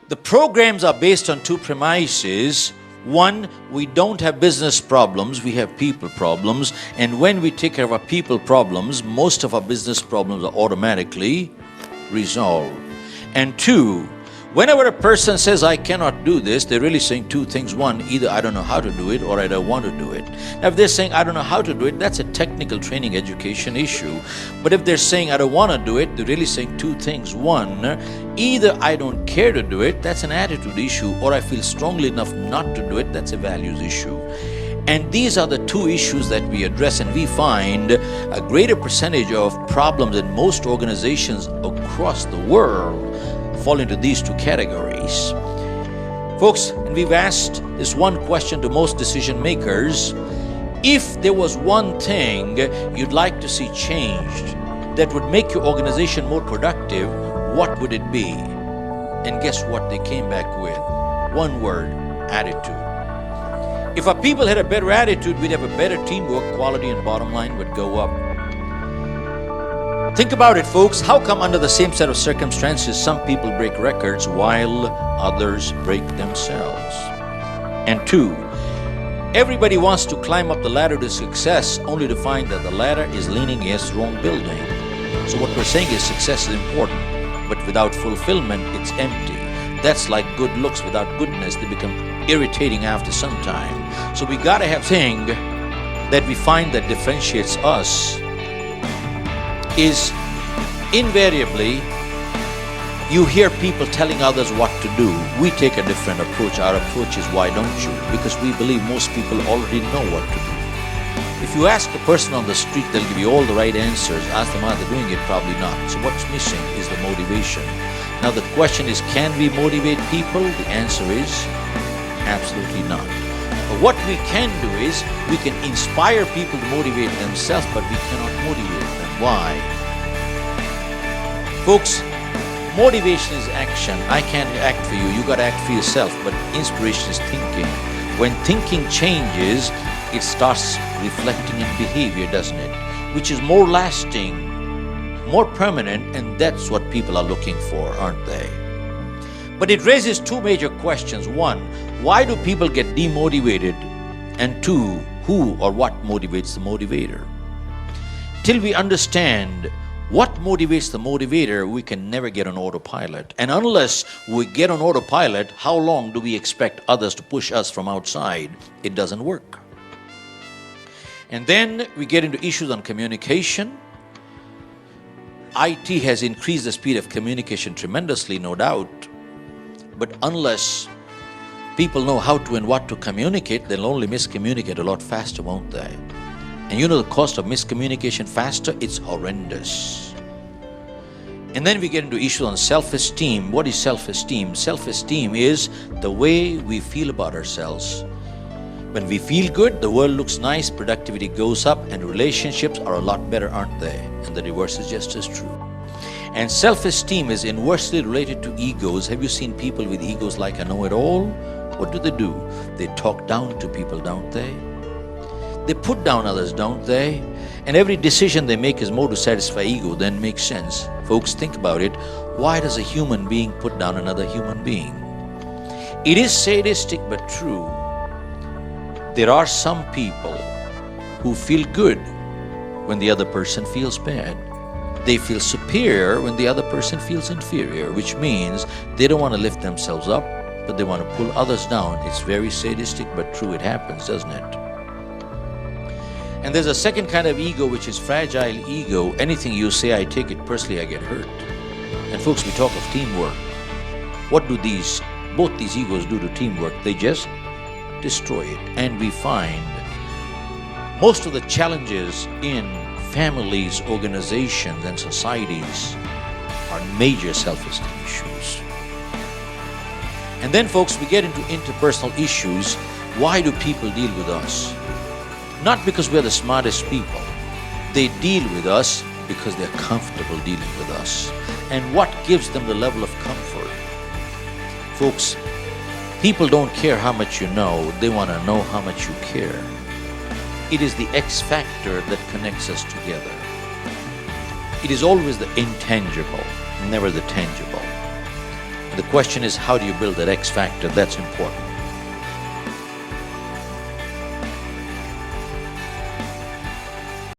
The programs are based on two premises. One, we don't have business problems, we have people problems. And when we take care of our people problems, most of our business problems are automatically resolved. And two, whenever a person says, I cannot do this, they're really saying two things. One, either I don't know how to do it or I don't want to do it. Now, if they're saying, I don't know how to do it, that's a technical training education issue. But if they're saying, I don't want to do it, they're really saying two things. One, either I don't care to do it, that's an attitude issue, or I feel strongly enough not to do it, that's a values issue. And these are the two issues that we address, and we find a greater percentage of problems in most organizations across the world fall into these two categories. Folks, and we've asked this one question to most decision makers. If there was one thing you'd like to see changed that would make your organization more productive, what would it be? And guess what they came back with? One word: attitude. If our people had a better attitude, we'd have a better teamwork, quality and bottom line would go up. Think about it, folks. How come under the same set of circumstances some people break records while others break themselves? And two, everybody wants to climb up the ladder to success only to find that the ladder is leaning against the wrong building. So what we're saying is success is important, but without fulfillment, it's empty. That's like good looks without goodness. They become irritating after some time. So we gotta have thing that we find that differentiates us is invariably you hear people telling others what to do. We take a different approach. Our approach is, why don't you? Because we believe most people already know what to do. If you ask a person on the street, they'll give you all the right answers. Ask them, are they doing it? Probably not. So what's missing is the motivation. Now the question is, can we motivate people? The answer is absolutely not. But what we can do is, we can inspire people to motivate themselves, but we cannot motivate them. Why? Folks, motivation is action. I can't act for you. You got to act for yourself. But inspiration is thinking. When thinking changes, it starts reflecting in behavior, doesn't it? Which is more lasting, more permanent, and that's what people are looking for, aren't they? But it raises two major questions. One, why do people get demotivated? And two, who or what motivates the motivator? Till we understand what motivates the motivator, we can never get on autopilot. And unless we get on autopilot, how long do we expect others to push us from outside? It doesn't work. And then we get into issues on communication. IT has increased the speed of communication tremendously, no doubt. But unless people know how to and what to communicate, they'll only miscommunicate a lot faster, won't they? And you know the cost of miscommunication faster? It's horrendous. And then we get into issues on self-esteem. What is self-esteem? Self-esteem is the way we feel about ourselves. When we feel good, the world looks nice, productivity goes up, and relationships are a lot better, aren't they? And the reverse is just as true. And self-esteem is inversely related to egos. Have you seen people with egos like a know-it-all? What do? They talk down to people, don't they? They put down others, don't they? And every decision they make is more to satisfy ego than makes sense. Folks, think about it. Why does a human being put down another human being? It is sadistic but true. There are some people who feel good when the other person feels bad. They feel superior when the other person feels inferior, which means they don't want to lift themselves up, but they want to pull others down. It's very sadistic but true. It happens, doesn't it? And there's a second kind of ego, which is fragile ego. Anything you say, I take it personally, I get hurt. And folks, we talk of teamwork. What do both these egos do to teamwork? They just destroy it. And we find most of the challenges in families, organizations, and societies are major self-esteem issues. And then, folks, we get into interpersonal issues. Why do people deal with us? Not because we're the smartest people. They deal with us because they're comfortable dealing with us. And what gives them the level of comfort? Folks, people don't care how much you know, they want to know how much you care. It is the X factor that connects us together. It is always the intangible, never the tangible. The question is, how do you build that X factor? That's important.